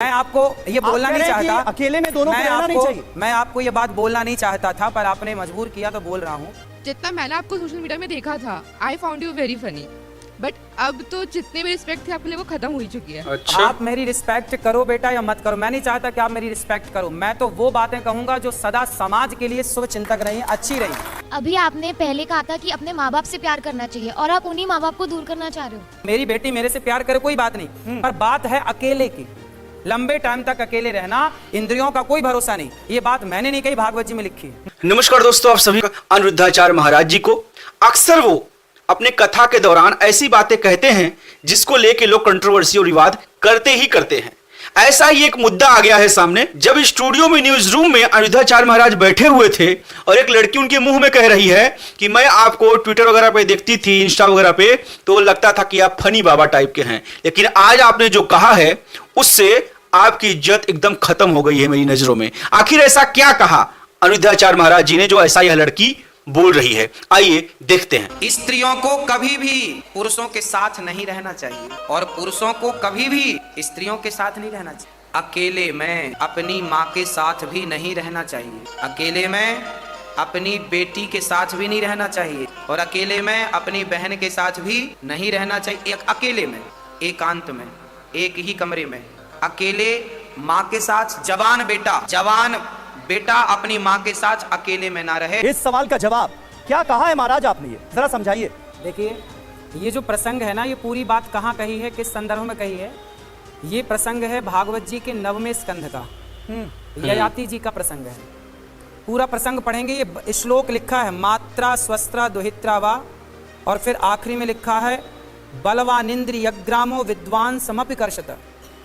मैं आपको ये बोलना नहीं चाहता, अकेले में दोनों को रहना नहीं चाहिए। मैं आपको ये बात बोलना नहीं चाहता था, पर आपने मजबूर किया तो बोल रहा हूँ। जितना मैंने आपको सोशल मीडिया में देखा था, I found you very funny, but अब तो जितने भी रिस्पेक्ट थे आपके लिए वो खत्म हो ही चुकी है। अच्छा? आप मेरी रिस्पेक्ट करो बेटा या मत करो, मैं नहीं चाहता कि आप मेरी रिस्पेक्ट करो। मैं तो वो बातें कहूंगा जो सदा समाज के लिए शुभ चिंतक रही, अच्छी रही। अभी आपने पहले कहा था कि अपने माँ बाप से प्यार करना चाहिए और आप उन्हीं माँ बाप को दूर करना चाह रहे हो। मेरी बेटी मेरे से प्यार करे कोई बात नहीं, पर बात है अकेले की। लंबे टाइम तक अकेले रहना, इंद्रियों का कोई भरोसा नहीं। ये बात मैंने नहीं कही, भागवत जी में लिखी है। नमस्कार दोस्तों, आप सभी अनिरुद्धाचार्य महाराज जी को अक्सर वो अपने कथा के दौरान ऐसी बातें कहते हैं जिसको लेके लोग कंट्रोवर्सी और विवाद करते ही करते हैं। ऐसा ही एक मुद्दा आ गया है सामने, जब स्टूडियो में न्यूज रूम में अनिरुद्धाचार्य महाराज बैठे हुए थे और एक लड़की उनके मुंह में कह रही है कि मैं आपको ट्विटर वगैरह पे देखती थी, इंस्टा वगैरह पे, तो लगता था कि आप फनी बाबा टाइप के हैं, लेकिन आज आपने जो कहा है उससे आपकी इज्जत एकदम खत्म हो गई है मेरी नजरों में। आखिर ऐसा क्या कहा अनिरुद्धाचार्य महाराज जी ने जो ऐसा यह लड़की बोल रही है? आइए देखते हैं। स्त्रियों को कभी भी पुरुषों के साथ नहीं रहना चाहिए और पुरुषों को कभी भी स्त्रियों के साथ नहीं रहना चाहिए। अकेले में अपनी माँ के साथ भी नहीं रहना चाहिए, अकेले में अपनी बेटी के साथ भी नहीं रहना चाहिए और अकेले में अपनी बहन के साथ भी नहीं रहना चाहिए। अकेले में, एकांत में, एक ही कमरे में, अकेले माँ के साथ। जवान बेटा अपनी माँ के साथ अकेले में ना रहे। इस सवाल का जवाब क्या कहा है महाराज आपने, ये जरा समझाइए। देखिए, ये जो प्रसंग है ना, ये पूरी बात कहाँ कही है, किस संदर्भ में कही है? ये प्रसंग है भागवत जी के 9वें स्कंध का, ययाति जी का प्रसंग है। पूरा प्रसंग पढ़ेंगे। ये श्लोक लिखा है मात्रा स्वस्त्रा दुहित्रा वा, और फिर आखिरी में लिखा है बलवानिंद्रियग्रामो विद्वान समपि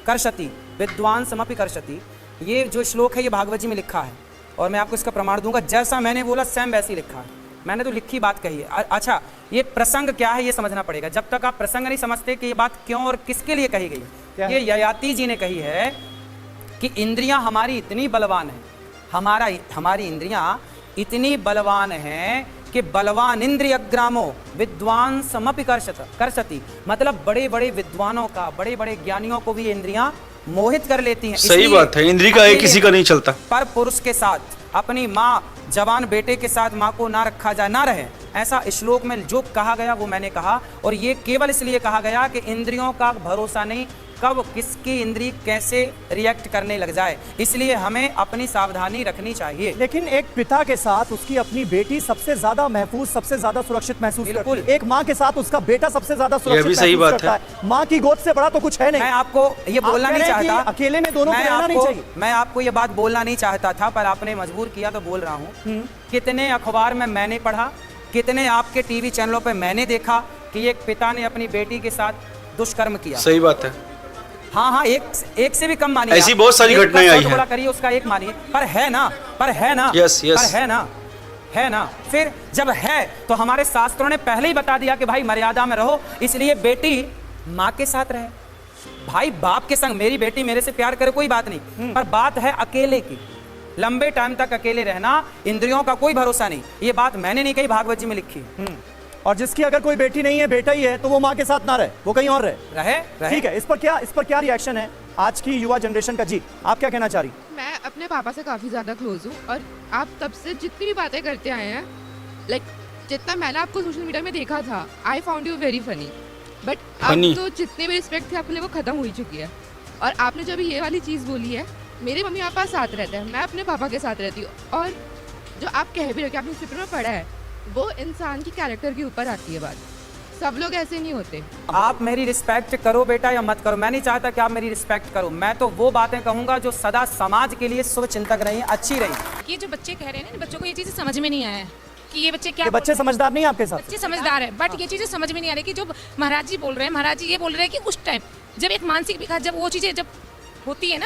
कर्षति विद्वान समपि कर्षति। ये जो श्लोक है ये भागवत जी में लिखा है और मैं आपको इसका प्रमाण दूंगा। जैसा मैंने बोला सेम वैसे ही लिखा है, मैंने तो लिखी बात कही है। अच्छा, ये प्रसंग क्या है ये समझना पड़ेगा। जब तक आप प्रसंग नहीं समझते कि ये बात क्यों और किसके लिए कही गई, ये ययाति जी ने कही है कि इंद्रियां हमारी इतनी बलवान है, हमारी इंद्रियां इतनी बलवान हैं कि बलवान इंद्रियग्रामो विद्वान समपि कर्षति, मतलब बड़े बड़े विद्वानों का, बड़े बड़े ज्ञानियों को भी इंद्रियां मोहित कर लेती हैं। सही बात है, इंद्री का एक किसी का नहीं चलता। पर पुरुष के साथ अपनी माँ, जवान बेटे के साथ माँ को ना रखा जाए, ना रहे, ऐसा श्लोक में जो कहा गया वो मैंने कहा। और ये केवल इसलिए कहा गया कि इंद्रियों का भरोसा नहीं, कब किसकी इंद्री कैसे रिएक्ट करने लग जाए, इसलिए हमें अपनी सावधानी रखनी चाहिए। लेकिन एक पिता के साथ उसकी अपनी बेटी सबसे ज्यादा महफूज, सबसे ज्यादा सुरक्षित महसूस करती है। एक माँ के साथ उसका बेटा सबसे ज्यादा सुरक्षित महसूस करता है। माँ की गोद से बड़ा तो कुछ है नहीं। मैं आपको ये बोलना नहीं चाहता, अकेले में दोनों को रहना नहीं चाहिए। मैं आपको ये बात बोलना नहीं चाहता था, पर आपने मजबूर किया तो बोल रहा हूँ। कितने अखबार में मैंने पढ़ा, कितने आपके टीवी चैनलों पे मैंने देखा कि एक पिता ने अपनी बेटी के साथ दुष्कर्म किया। सही बात है। हाँ, एक से भी कम मानिए, ऐसी बहुत सारी घटनाएं आई हैं। करिए उसका एक मानिए, पर है ना। यस। पर है ना। फिर जब है तो हमारे शास्त्रों ने पहले ही बता दिया कि भाई मर्यादा में रहो, इसलिए बेटी माँ के साथ रहे, भाई बाप के संग। मेरी बेटी मेरे से प्यार करे कोई बात नहीं, पर बात है अकेले की। लंबे टाइम तक अकेले रहना, इंद्रियों का कोई भरोसा नहीं। ये बात मैंने नहीं कही, भागवत जी में लिखी है। और जिसकी अगर कोई बेटी नहीं है, बेटा ही है, तो वो माँ के साथ ना रहे, वो कहीं और रहे। ठीक है, इस पर क्या रिएक्शन है आज की युवा जनरेशन का? जी, आप क्या कहना चाह रही? मैं अपने पापा से काफी ज्यादा क्लोज हूँ और आप तब से जितनी भी बातें करते आए हैं, लाइक जितना मैंने आपको सोशल मीडिया में देखा था, I found you very funny, but अब तो जितने भी रिस्पेक्ट थे आपके लिए वो खत्म हो ही चुकी है। और आपने जब ये वाली चीज़ बोली है, मेरे मम्मी पापा साथ रहते हैं, मैं अपने पापा के साथ रहती हूँ, और जो आप कह भी रहे हो कि आपने पेपर में पढ़ा है, वो इंसान की कैरेक्टर के ऊपर आती है बात। सब लोग ऐसे नहीं होते। आप मेरी रिस्पेक्ट करो बेटा या मत करो, मैं नहीं चाहता कि आप मेरी रिस्पेक्ट करो। मैं तो वो बातें कहूंगा जो सदा समाज के लिए शुभ चिंतक रही, अच्छी रही। ये जो बच्चे कह रहे हैं ना, बच्चों को ये चीज़ें समझ में नहीं आया है कि ये बच्चे क्या, ये बच्चे समझदार नहीं आपके साथ? बच्चे समझदार है, बट ये चीज़ें समझ में नहीं आ रही कि जो महाराज जी बोल रहे हैं, महाराज जी ये बोल रहे हैं कि उस टाइम जब एक मानसिक विकास, जब वो चीज़ें जब होती है ना,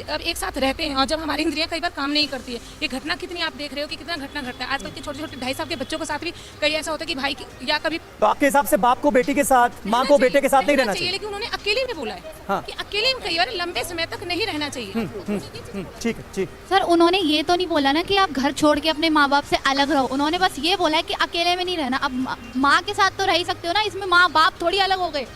अब एक साथ रहते हैं और जब हमारी इंद्रियां कई बार काम नहीं करती है, ये घटना कितनी आप देख रहे हो कि कितना घटना घटता है आजकल के छोटे छोटे 2.5 साल के बच्चों के साथ भी कई ऐसा होता है कि भाई या कभी। तो आपके हिसाब से बाप को बेटी के साथ, माँ को बेटे के साथ नहीं रहना चाहिए? लेकिन उन्होंने अकेले में बोला है। हाँ। कि अकेले में कई बार लंबे समय तक नहीं रहना चाहिए। ठीक है। सर, उन्होंने ये तो नहीं बोला ना कि आप घर छोड़ के अपने माँ बाप से अलग रहो, उन्होंने बस ये बोला है कि अकेले में नहीं रहना। अब माँ के साथ तो रह ही सकते हो ना, इसमें माँ बाप थोड़ी अलग हो गए।